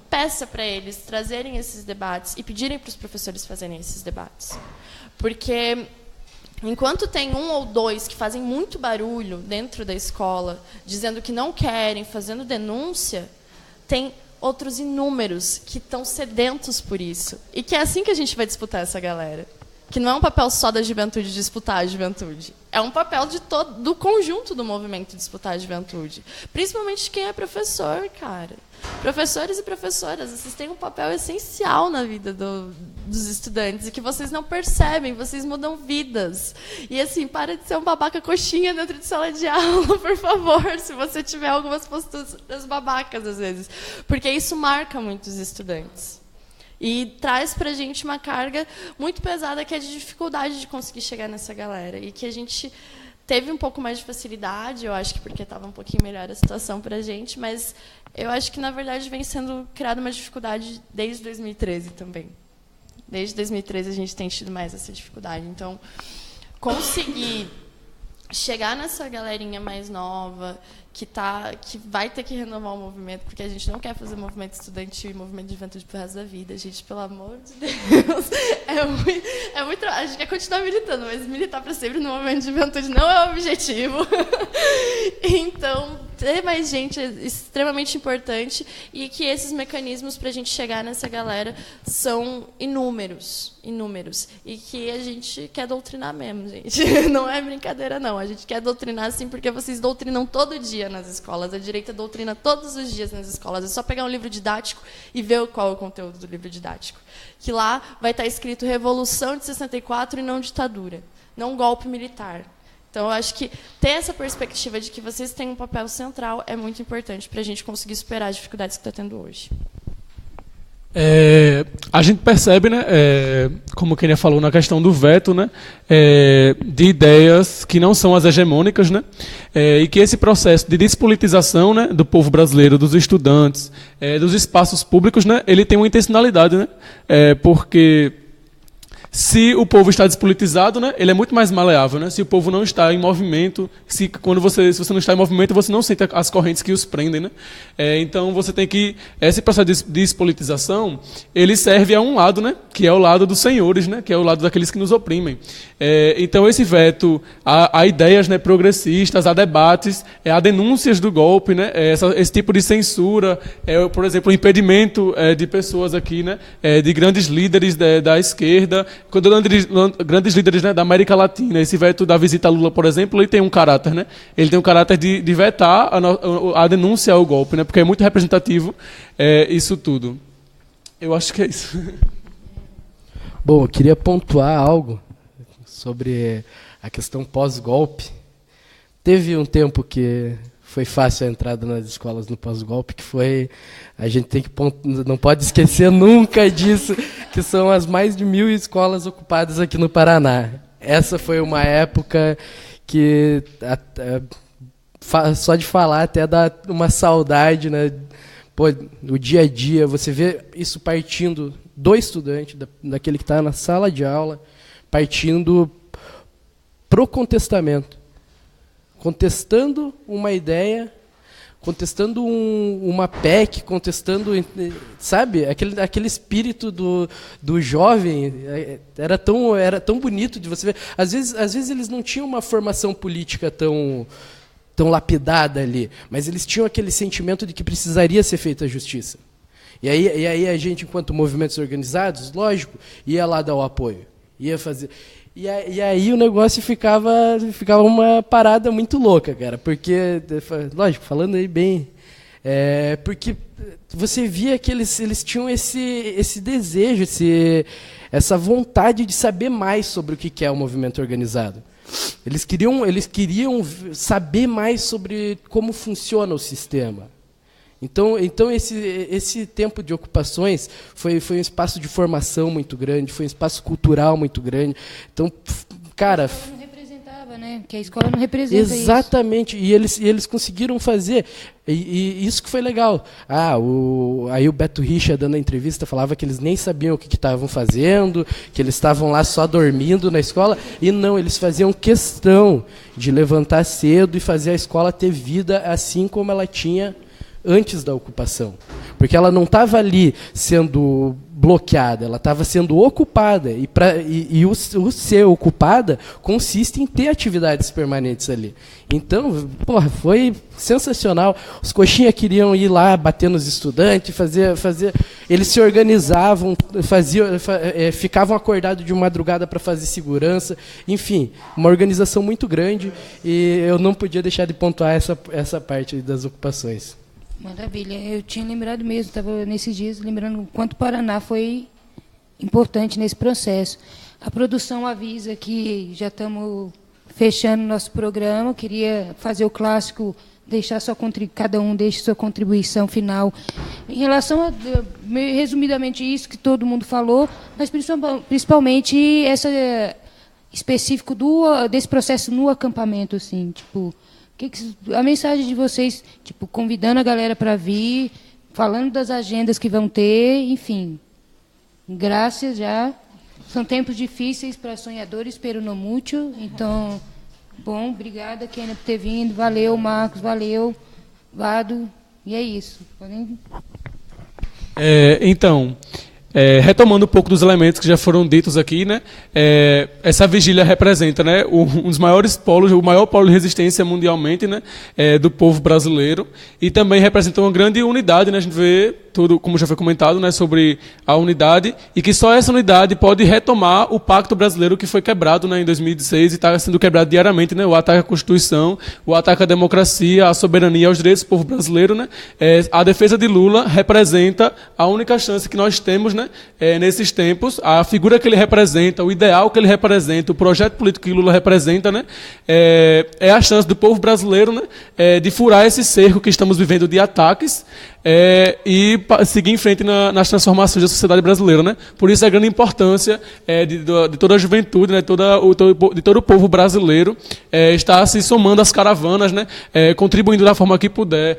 peça para eles trazerem esses debates e pedirem para os professores fazerem esses debates. Porque, enquanto tem um ou dois que fazem muito barulho dentro da escola, dizendo que não querem, fazendo denúncia, tem outros inúmeros que estão sedentos por isso. E que é assim que a gente vai disputar essa galera. Que não é um papel só da juventude disputar a juventude. É um papel do conjunto do movimento disputar a juventude. Principalmente de quem é professor, cara. Professores e professoras, vocês têm um papel essencial na vida dos estudantes e que vocês não percebem, vocês mudam vidas. E, assim, para de ser um babaca coxinha dentro de sala de aula, por favor, se você tiver algumas posturas babacas, às vezes. Porque isso marca muitos estudantes. E traz para a gente uma carga muito pesada, que é de dificuldade de conseguir chegar nessa galera. E que a gente teve um pouco mais de facilidade, eu acho que porque estava um pouquinho melhor a situação para a gente, mas eu acho que, na verdade, vem sendo criada uma dificuldade desde 2013 também. Desde 2013 a gente tem tido mais essa dificuldade. Então, conseguir chegar nessa galerinha mais nova, que vai ter que renovar o movimento, porque a gente não quer fazer movimento estudantil e movimento de juventude pro resto da vida. Gente, pelo amor de Deus. É muito. A gente quer continuar militando, mas militar para sempre no movimento de juventude não é o objetivo. Então, ter mais gente é extremamente importante, e que esses mecanismos para a gente chegar nessa galera são inúmeros. E que a gente quer doutrinar mesmo, gente. Não é brincadeira, não. A gente quer doutrinar, sim, porque vocês doutrinam todo dia nas escolas. A direita doutrina todos os dias nas escolas. É só pegar um livro didático e ver qual é o conteúdo do livro didático. Que lá vai estar escrito Revolução de 64 e não ditadura. Não golpe militar. Então, eu acho que ter essa perspectiva de que vocês têm um papel central é muito importante para a gente conseguir superar as dificuldades que está tendo hoje. A gente percebe, né, como o Kenia falou, na questão do veto, né, de ideias que não são as hegemônicas, né, e que esse processo de despolitização, né, do povo brasileiro, dos estudantes, dos espaços públicos, né, ele tem uma intencionalidade, né, porque se o povo está despolitizado, né, ele é muito mais maleável, né? Se o povo não está em movimento, se você não está em movimento, você não sente as correntes que os prendem, né? Então você tem que esse processo de despolitização, ele serve a um lado, né? Que é o lado dos senhores, né? Que é o lado daqueles que nos oprimem. Então esse veto a ideias, né, progressistas, a debates, a denúncias do golpe, né? Esse tipo de censura, por exemplo, o impedimento de pessoas aqui, né? De grandes líderes da esquerda. Quando grandes líderes, né, da América Latina, esse veto da visita a Lula, por exemplo, ele tem um caráter, né? Ele tem um caráter de vetar a denúncia ao golpe, né? Porque é muito representativo isso tudo. Eu acho que é isso. Bom, eu queria pontuar algo sobre a questão pós-golpe. Teve um tempo que foi fácil a entrada nas escolas no pós-golpe, que foi... A gente não pode esquecer nunca disso, que são as mais de 1.000 escolas ocupadas aqui no Paraná. Essa foi uma época que, só de falar, até dá uma saudade, né? Pô, o dia a dia, você vê isso partindo do estudante, daquele que está na sala de aula, partindo pro contestamento. Contestando uma ideia, contestando uma PEC, contestando, sabe, aquele espírito do jovem, era tão bonito de você ver. Às vezes eles não tinham uma formação política tão lapidada ali, mas eles tinham aquele sentimento de que precisaria ser feita a justiça. E aí a gente, enquanto movimentos organizados, lógico, ia lá dar o apoio, ia fazer. E aí o negócio ficava uma parada muito louca, cara, porque, lógico, falando aí bem, porque você via que eles tinham esse desejo, essa vontade de saber mais sobre o que é o movimento organizado. Eles queriam saber mais sobre como funciona o sistema. Então esse tempo de ocupações foi um espaço de formação muito grande, foi um espaço cultural muito grande. Então, cara, a escola não representava, né? Que a escola não representa exatamente, isso. E eles conseguiram fazer, e isso que foi legal. Aí o Beto Richa, dando a entrevista, falava que eles nem sabiam o que estavam fazendo, que eles estavam lá só dormindo na escola, e não, eles faziam questão de levantar cedo e fazer a escola ter vida assim como ela tinha antes da ocupação, porque ela não estava ali sendo bloqueada, ela estava sendo ocupada, e o ser ocupada consiste em ter atividades permanentes ali. Então, porra, foi sensacional. Os coxinha queriam ir lá bater nos estudantes, fazer eles se organizavam, ficavam acordados de madrugada para fazer segurança, enfim, uma organização muito grande, e eu não podia deixar de pontuar essa parte das ocupações. Maravilha. Eu tinha lembrado mesmo, estava nesses dias lembrando o quanto o Paraná foi importante nesse processo. A produção avisa que já estamos fechando nosso programa. Queria fazer o clássico, cada um deixe sua contribuição final. Em relação a, resumidamente, isso que todo mundo falou, mas principalmente específico desse processo no acampamento, assim, tipo, a mensagem de vocês, tipo, convidando a galera para vir, falando das agendas que vão ter, enfim. Graças já. São tempos difíceis para sonhadores, pero no mucho. Então, bom, obrigada, Kênia, por ter vindo. Valeu, Marcos, valeu, Vado. E é isso. Retomando um pouco dos elementos que já foram ditos aqui, né? Essa vigília representa, né, um dos maiores polos, o maior polo de resistência mundialmente, né, do povo brasileiro, e também representa uma grande unidade, né? A gente vê tudo, como já foi comentado, né, sobre a unidade, e que só essa unidade pode retomar o pacto brasileiro que foi quebrado, né, em 2016 e está sendo quebrado diariamente, né? O ataque à Constituição, o ataque à democracia, à soberania e aos direitos do povo brasileiro, né? A defesa de Lula representa a única chance que nós temos, né, nesses tempos, a figura que ele representa, o ideal que ele representa, o projeto político que Lula representa, né, é a chance do povo brasileiro, né, de furar esse cerco que estamos vivendo de ataques e seguir em frente nas transformações da sociedade brasileira, né? Por isso a grande importância de toda a juventude, né, de todo o povo brasileiro estar se somando às caravanas, né, contribuindo da forma que puder,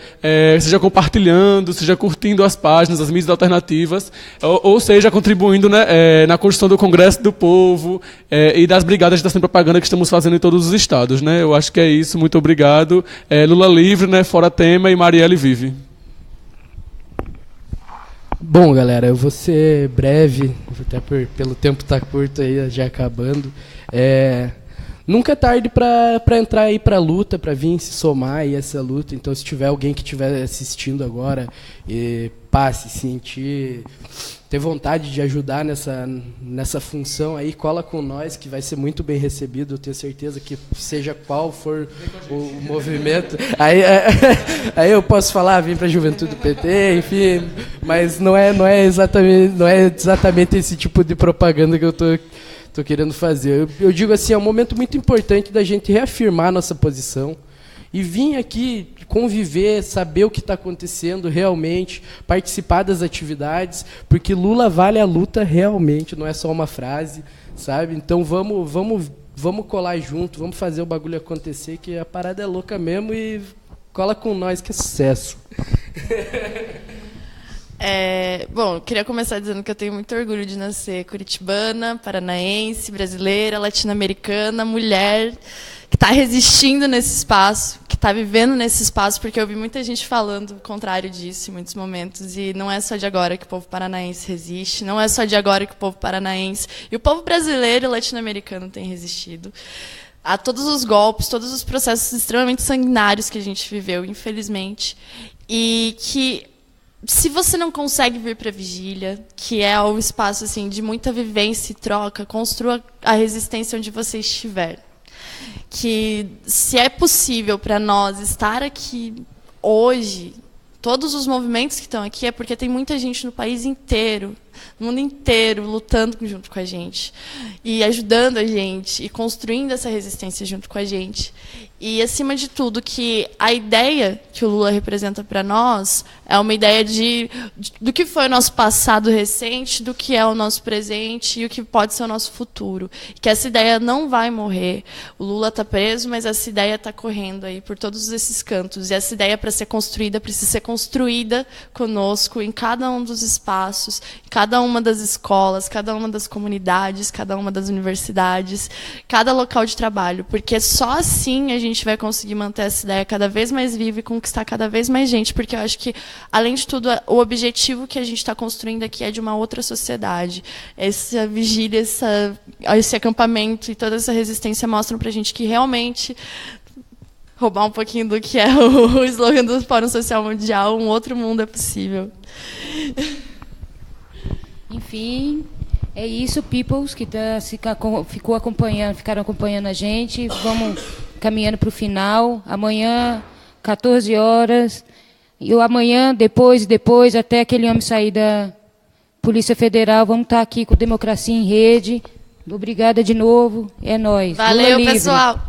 seja compartilhando, seja curtindo as páginas, as mídias alternativas, ou seja, contribuindo, né, na construção do Congresso do Povo e das brigadas de ação e propaganda que estamos fazendo em todos os estados, né? Eu acho que é isso. Muito obrigado. Lula livre, né, fora Temer, e Marielle vive. Bom, galera, eu vou ser breve, até pelo tempo estar curto aí, já acabando. Nunca é tarde para entrar aí para a luta, para vir se somar aí a essa luta. Então, se tiver alguém que estiver assistindo agora e passe, sentir, ter vontade de ajudar nessa função aí, cola com nós, que vai ser muito bem recebido. Eu tenho certeza que, seja qual for o movimento, aí eu posso falar, vim para a Juventude do PT, enfim, mas não é exatamente esse tipo de propaganda que eu estou querendo fazer. Eu digo assim, é um momento muito importante da gente reafirmar nossa posição e vir aqui conviver, saber o que está acontecendo realmente, participar das atividades, porque Lula vale a luta realmente, não é só uma frase, sabe? Então vamos colar junto, vamos fazer o bagulho acontecer, que a parada é louca mesmo, e cola com nós que é sucesso. Bom, queria começar dizendo que eu tenho muito orgulho de nascer curitibana, paranaense, brasileira, latino-americana, mulher, que está resistindo nesse espaço, que está vivendo nesse espaço, porque eu vi muita gente falando o contrário disso em muitos momentos, e não é só de agora que o povo paranaense resiste, não é só de agora que o povo paranaense e o povo brasileiro e latino-americano tem resistido a todos os golpes, todos os processos extremamente sanguinários que a gente viveu, infelizmente, e que se você não consegue vir para a vigília, que é um espaço assim de muita vivência e troca, construa a resistência onde você estiver. Que se é possível para nós estar aqui hoje, todos os movimentos que estão aqui é porque tem muita gente no país inteiro, no mundo inteiro, lutando junto com a gente e ajudando a gente e construindo essa resistência junto com a gente. E, acima de tudo, que a ideia que o Lula representa para nós é uma ideia do que foi o nosso passado recente, do que é o nosso presente e o que pode ser o nosso futuro. Que essa ideia não vai morrer. O Lula está preso, mas essa ideia está correndo aí por todos esses cantos. E essa ideia, para ser construída, precisa ser construída conosco, em cada um dos espaços, em cada uma das escolas, cada uma das comunidades, cada uma das universidades, cada local de trabalho. Porque só assim a gente vai conseguir manter essa ideia cada vez mais viva e conquistar cada vez mais gente, porque eu acho que, além de tudo, o objetivo que a gente está construindo aqui é de uma outra sociedade. Essa vigília, esse acampamento e toda essa resistência mostram para a gente que realmente, roubar um pouquinho do que é o slogan do Fórum Social Mundial, um outro mundo é possível. Enfim, é isso, peoples, que ficaram acompanhando a gente. Vamos caminhando para o final. Amanhã, 14 horas. E amanhã, depois, até aquele homem sair da Polícia Federal, vamos estar aqui com Democracia em Rede. Obrigada de novo. É nóis. Valeu, pessoal.